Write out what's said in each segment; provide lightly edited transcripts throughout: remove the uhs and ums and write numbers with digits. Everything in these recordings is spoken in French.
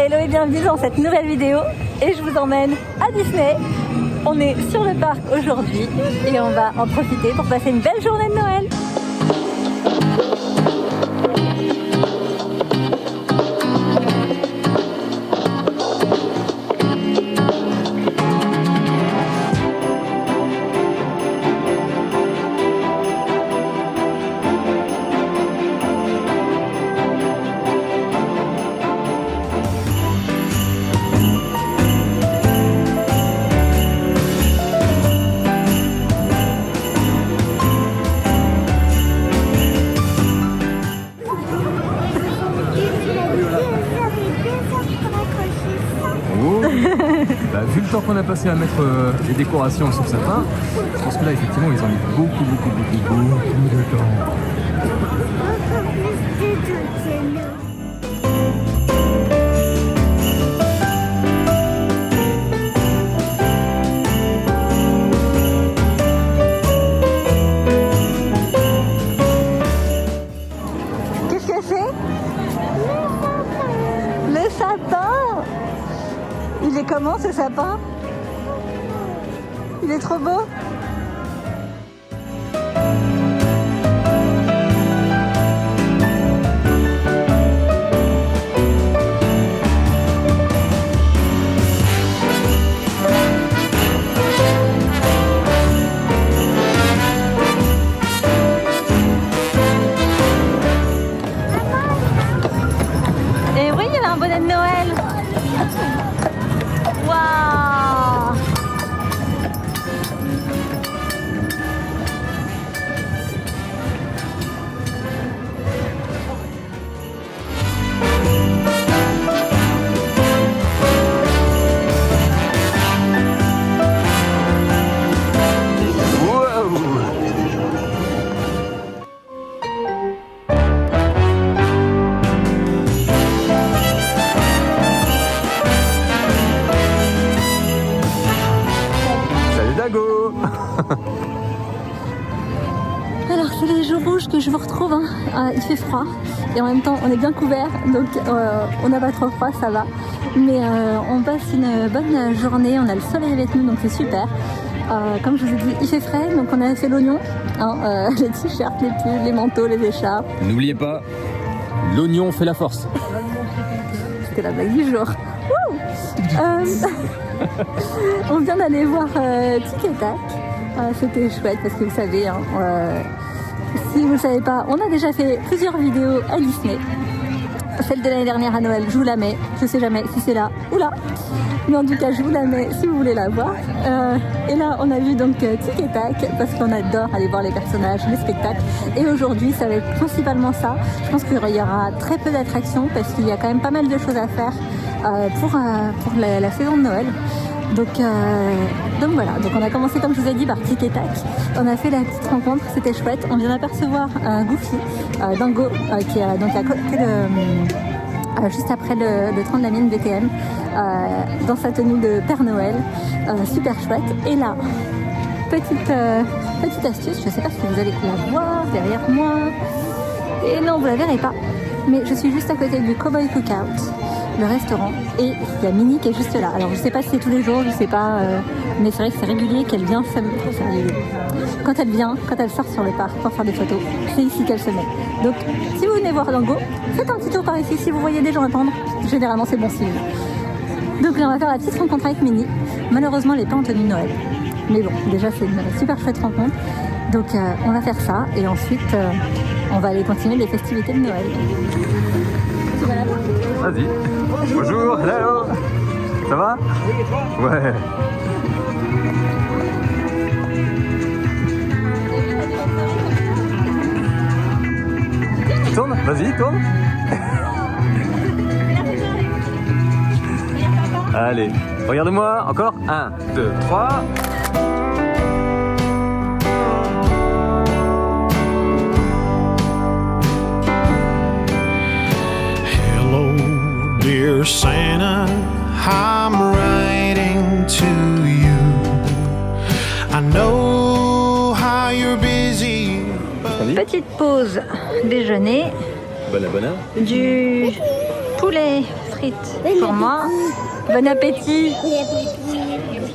Hello et bienvenue dans cette nouvelle vidéo et je vous emmène à Disney. On est sur le parc aujourd'hui et on va en profiter pour passer une belle journée de Noël. Bah, vu le temps qu'on a passé à mettre les décorations sur sapin, je pense que là effectivement ils ont mis beaucoup de temps. Qu'est-ce que c'est? Le sapin. Il est comment ce sapin? Il est trop beau. Et oui, il y avait un bonnet de Noël. Waouh! Dago. Alors c'est les jours rouges que je vous retrouve, hein. Il fait froid et en même temps on est bien couvert donc on n'a pas trop froid, ça va. Mais on passe une bonne journée, on a le soleil avec nous donc c'est super. Comme je vous ai dit, il fait frais donc on a fait l'oignon, hein, les t-shirts, les pulls, les manteaux, les écharpes. N'oubliez pas, l'oignon fait la force. C'était la blague du jour. On vient d'aller voir Tic et Tac. C'était chouette parce que vous savez, hein, si vous ne le savez pas, on a déjà fait plusieurs vidéos à Disney. Celle de l'année dernière à Noël, je vous la mets. Je sais jamais si c'est là ou là. Mais en tout cas, je vous la mets si vous voulez la voir. Et là, on a vu donc Tic et Tac parce qu'on adore aller voir les personnages, les spectacles. Et aujourd'hui, ça va être principalement ça. Je pense qu'il y aura très peu d'attractions parce qu'il y a quand même pas mal de choses à faire pour la saison de Noël. Donc voilà, donc on a commencé comme je vous ai dit par Tic et Tac. On a fait la petite rencontre, c'était chouette. On vient d'apercevoir Goofy, Dingo, qui est donc à côté de... juste après le train de la mine BTM, dans sa tenue de Père Noël, super chouette. Et là, petite astuce, je ne sais pas si vous allez la voir derrière moi, et non, vous la verrez pas, mais je suis juste à côté du Cowboy Cookout, le restaurant, et il y a Minnie qui est juste là. Alors je sais pas si c'est tous les jours, je sais pas, mais c'est vrai que c'est régulier qu'elle vient quand elle sort sur le parc pour faire des photos, c'est ici qu'elle se met. Donc si vous venez voir Dingo, faites un petit tour par ici. Si vous voyez des gens attendre, généralement c'est bon signe. Donc là on va faire la petite rencontre avec Minnie. Malheureusement elle n'est pas en tenue de Noël, mais bon, déjà c'est une super chouette rencontre. Donc on va faire ça et ensuite on va aller continuer les festivités de Noël. Tu vas la voir ? Vas-y. Bonjour, hello. Ça va? Ouais. Tourne, vas-y, tourne. Allez, regarde-moi, encore. 1, 2, 3. Hello, dear Santa, I'm writing to you. I know how you're busy. Petite pause déjeuner. Bonne. Du poulet frites pour moi. Bon appétit.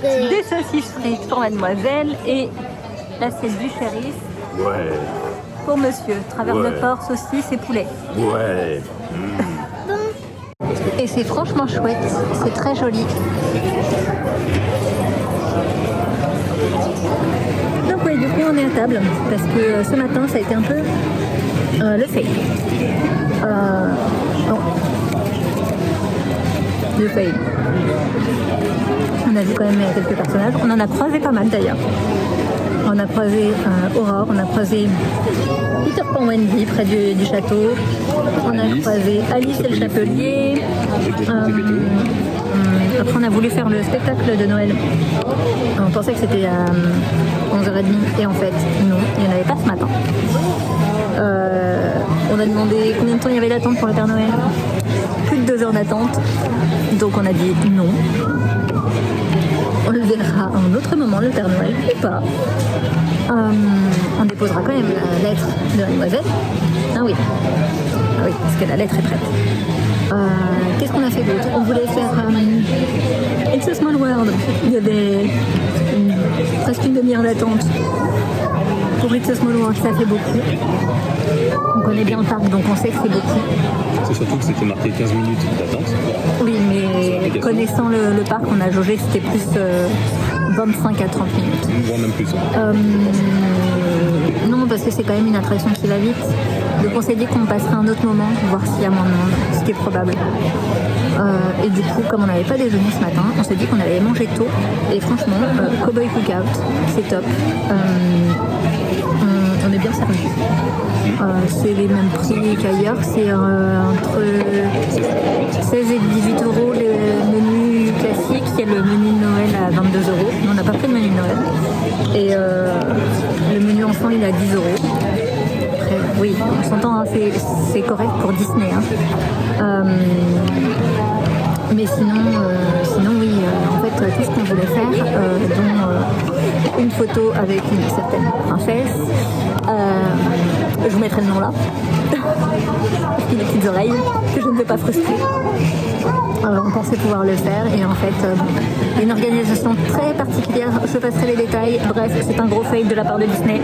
Des saucisses frites pour mademoiselle et l'assiette du shérif Ouais, pour monsieur. Travers de Ouais. porc, saucisses et poulet. ouais. Et c'est franchement chouette, c'est très joli. Donc oui, du coup on est à table parce que ce matin ça a été un peu le fail. Bon. Le fail. On a vu quand même quelques personnages, on en a croisé pas mal d'ailleurs. On a croisé Aurore, on a croisé Peter Pan Wendy près du château, on a Alice, croisé Alice et le chapelier. Après on a voulu faire le spectacle de Noël. On pensait que c'était à 11h30 et en fait non, il n'y en avait pas ce matin. On a demandé combien de temps il y avait d'attente pour le Père Noël. Plus de 2 heures d'attente. Donc on a dit non. On le verra à un autre moment, le Père Noël, ou pas. On déposera quand même la lettre de mademoiselle. Ah oui. Ah oui, parce que la lettre est prête. Qu'est-ce qu'on a fait d'autre? On voulait faire It's a Small World. Il y avait presque une demi-heure d'attente. Pour It's a Small World, ça fait beaucoup. On connaît bien le parc, donc on sait que c'est beaucoup. C'est surtout que c'était marqué 15 minutes d'attente. Oui, mais connaissant le parc, on a jaugé que c'était plus 25 à 30 minutes. Voire même plus. Non, parce que c'est quand même une attraction qui va vite. Donc on s'est dit qu'on passerait un autre moment, voir s'il y a moins de monde, ce qui est probable. Et du coup, comme on n'avait pas déjeuné ce matin, on s'est dit qu'on allait manger tôt. Et franchement, Cowboy Cookout, c'est top. On est bien servi. C'est les mêmes prix qu'ailleurs, c'est entre 16 et 18 euros le menu classique, il y a le menu de Noël à 22 euros, mais on n'a pas pris le menu de Noël. Et le menu enfant il est à 10 euros. Après, oui, on s'entend, hein, c'est correct pour Disney. Hein. Mais sinon oui, en fait tout ce qu'on voulait faire, dont une photo avec une certaine princesse, je vous mettrai le nom là, et les petites oreilles, que je ne veux pas frustrer. On pensait pouvoir le faire et en fait une organisation très particulière, je passerai les détails, bref c'est un gros fail de la part de Disney.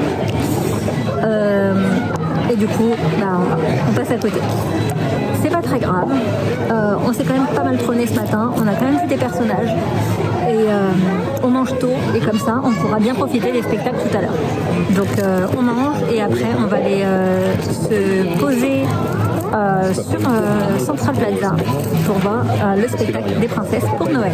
Et du coup on passe à côté. C'est pas très grave, on s'est quand même pas mal trôné ce matin, on a quand même vu des personnages et on mange tôt et comme ça on pourra bien profiter des spectacles tout à l'heure. Donc on mange et après on va aller se poser sur Central Plaza pour voir le spectacle des princesses pour Noël.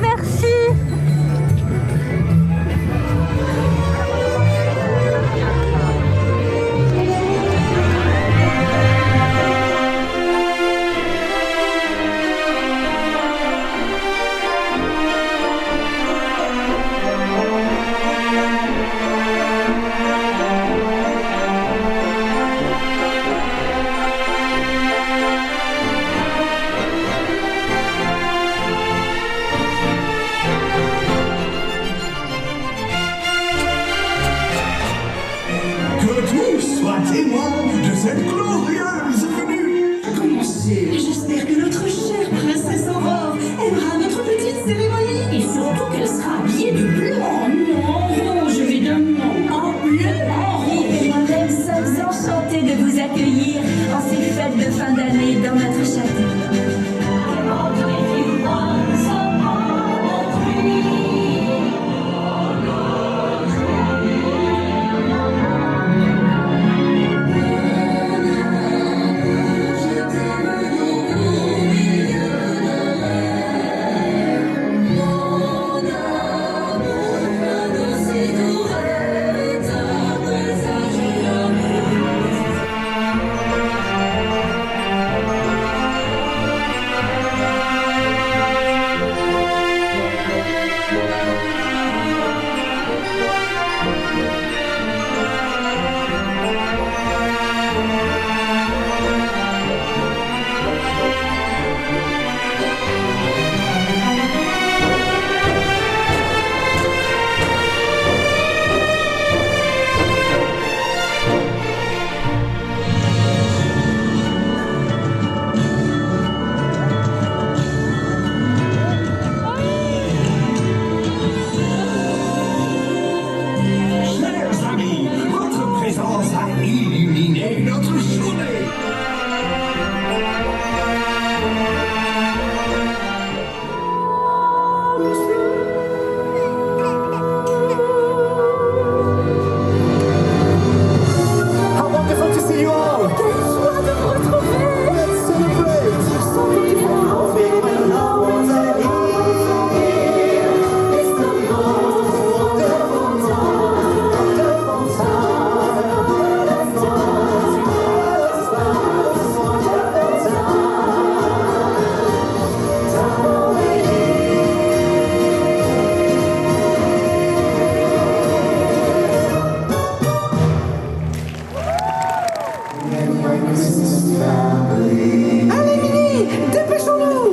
Merci. Que tous soient témoins de cette glorieuse venue. Commencez. J'espère que notre chère princesse Aurore aimera notre petite cérémonie. Et surtout qu'elle sera habillée de blanc. Non, je vais d'un en bleu, en rouge. Et moi-même sommes enchantés de vous accueillir en ces fêtes de fin d'année dans notre château. Chers amis, votre présence a illuminé notre journée. How wonderful to see you all! Quelle joie de vous retrouver. Let's celebrate! When no one's here, it's the most wonderful Allez, Mini, dépêchons-nous.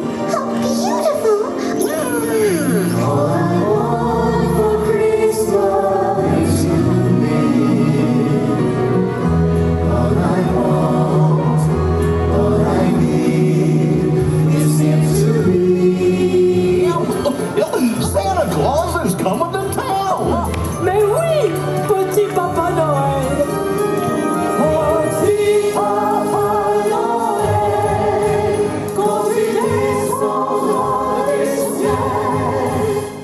Santa Claus is coming to town! Mais oui, petit Papa Noël. Petit Papa Noël, quand tu descendras du ciel,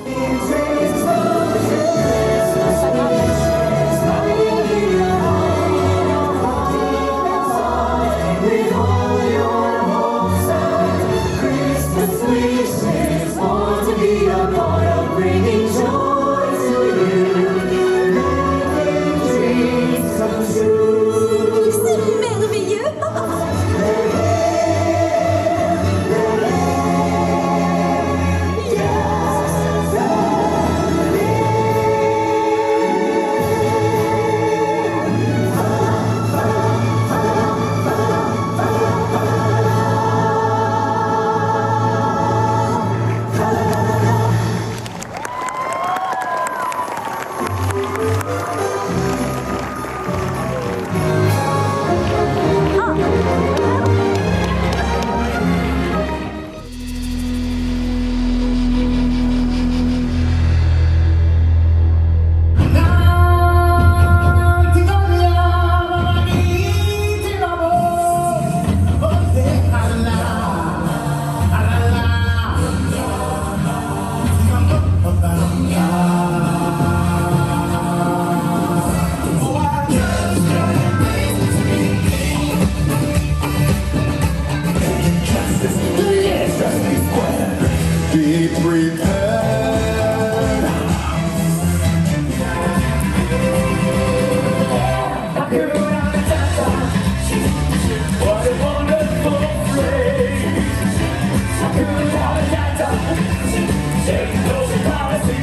il takes the Christmas with all your hopes and Christmas wishes, want to be a part of bringing joy to you, making dreams come true. C'est merveilleux. Be prepared. What a wonderful phrase. Take those policy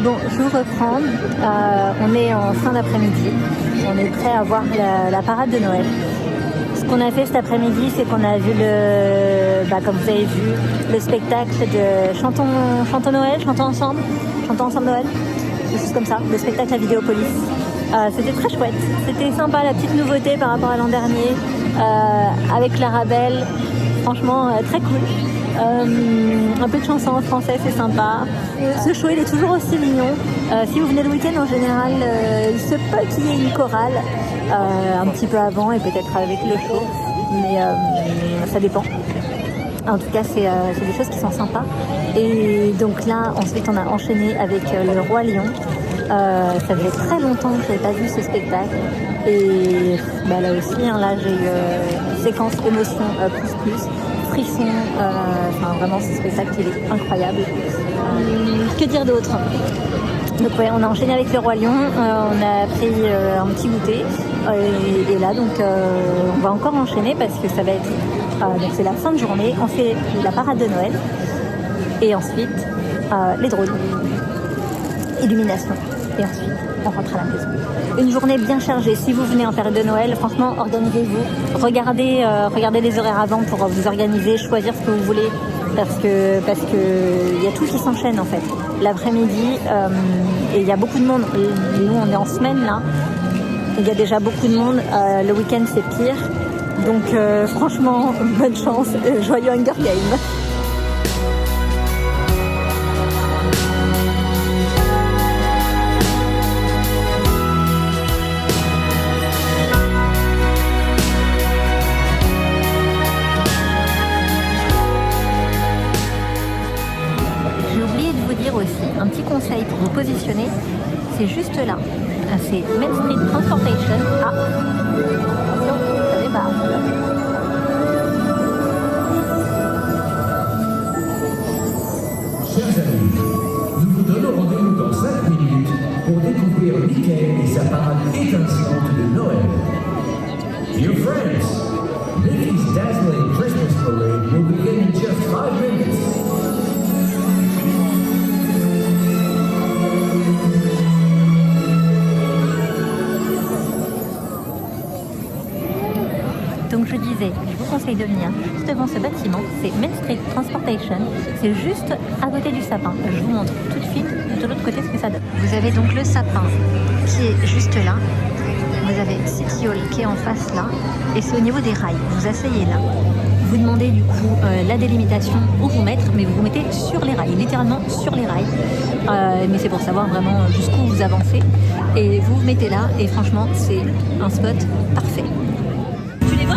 Bon, je vous reprends. On est en fin d'après-midi. On est prêt à voir la parade de Noël. Ce qu'on a fait cet après-midi, c'est qu'on a vu comme vous avez vu, le spectacle de Chantons Noël, Chantons ensemble Noël, des choses comme ça, le spectacle à Vidéopolis. C'était très chouette, c'était sympa, la petite nouveauté par rapport à l'an dernier, avec la Rabelle, franchement très cool. Un peu de chansons en français, c'est sympa. Ce show, il est toujours aussi mignon. Si vous venez le week-end, en général, il se peut qu'il y ait une chorale un petit peu avant et peut-être avec le show, mais ça dépend. En tout cas, c'est des choses qui sont sympas. Et donc là, ensuite, on a enchaîné avec le Roi Lion. Ça faisait très longtemps que je n'avais pas vu ce spectacle. Et là aussi, là, j'ai eu séquence émotion plus. Frisson, vraiment ce spectacle il est incroyable. Que dire d'autre? Donc ouais, on a enchaîné avec le Roi Lion, on a pris un petit goûter et là donc on va encore enchaîner parce que ça va être donc c'est la fin de journée, on fait la parade de Noël et ensuite les drones, illumination et ensuite on rentre à la maison. Une journée bien chargée. Si vous venez en période de Noël, franchement, organisez-vous. Regardez les horaires avant pour vous organiser, choisir ce que vous voulez, parce que il y a tout qui s'enchaîne en fait. L'après-midi, et il y a beaucoup de monde. Nous, on est en semaine là. Il y a déjà beaucoup de monde. Le week-end, c'est pire. Donc, franchement, bonne chance. Joyeux Hunger Games. Aussi, un petit conseil pour vous positionner, c'est juste là, c'est Main Street Transportation. Attention, ça démarre. Chers amis, nous vous donnons rendez-vous dans 5 minutes pour découvrir Mickey et sa parade étincelante de Noël. Dear friends, Mickey's dazzling Christmas parade will begin in just 5 minutes. Donc je disais, je vous conseille de venir juste devant ce bâtiment, c'est Main Street Transportation, c'est juste à côté du sapin. Je vous montre tout de suite de l'autre côté ce que ça donne. Vous avez donc le sapin qui est juste là, vous avez City Hall qui est en face là, et c'est au niveau des rails. Vous asseyez là, vous demandez du coup la délimitation où vous mettre, mais vous vous mettez sur les rails, littéralement sur les rails. Mais c'est pour savoir vraiment jusqu'où vous avancez, et vous vous mettez là, et franchement c'est un spot parfait. Tu les vois ?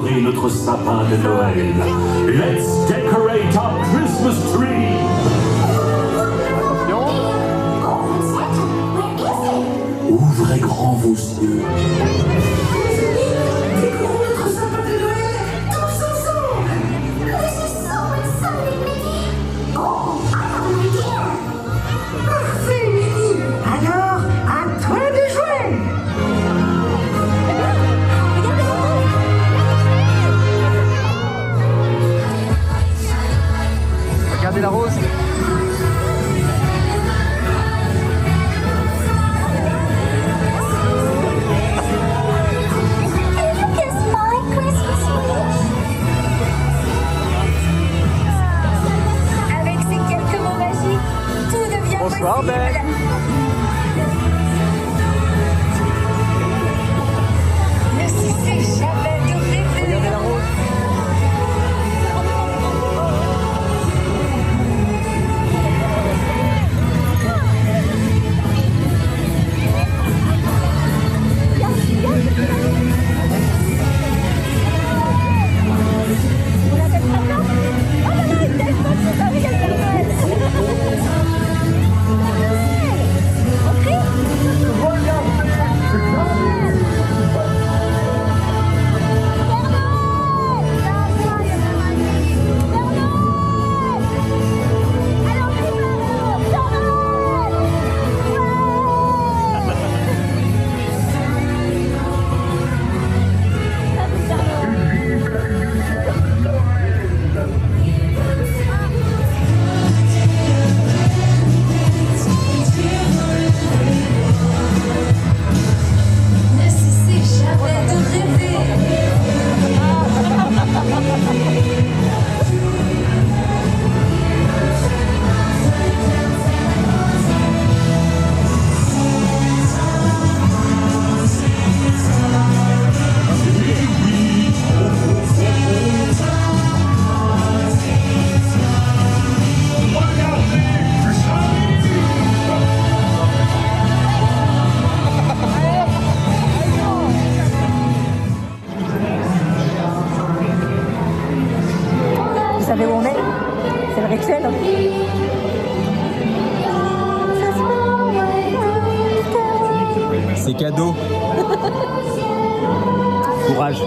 décorer notre sapin de Noël. Let's decorate our Christmas tree. Ouvrez grand vos yeux. Décorons notre sapin de Noël tous ensemble. This is so exciting, Mickey. Oh, I have an idea. Parfait, Mickey. Alors, à toi de jouer. Regardez la rose. Avec ces quelques mots magiques, tout devient Bonsoir, possible. Ben. Ne cessez jamais de rêver. Regardez la rose. Ne cessez jamais de rêver. Vous savez où on est? C'est le rituel. C'est cadeau. Courage.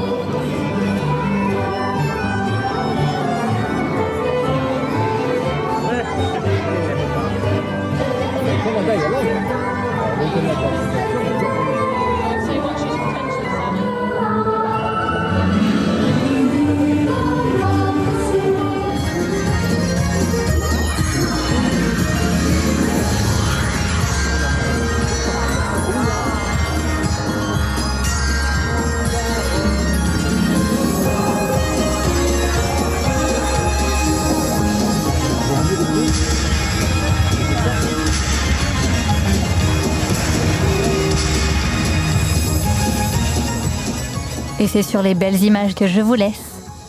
Et c'est sur les belles images que je vous laisse.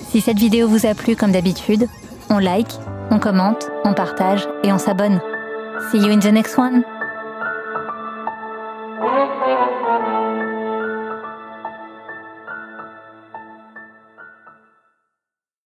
Si cette vidéo vous a plu comme d'habitude, on like, on commente, on partage et on s'abonne. See you in the next one!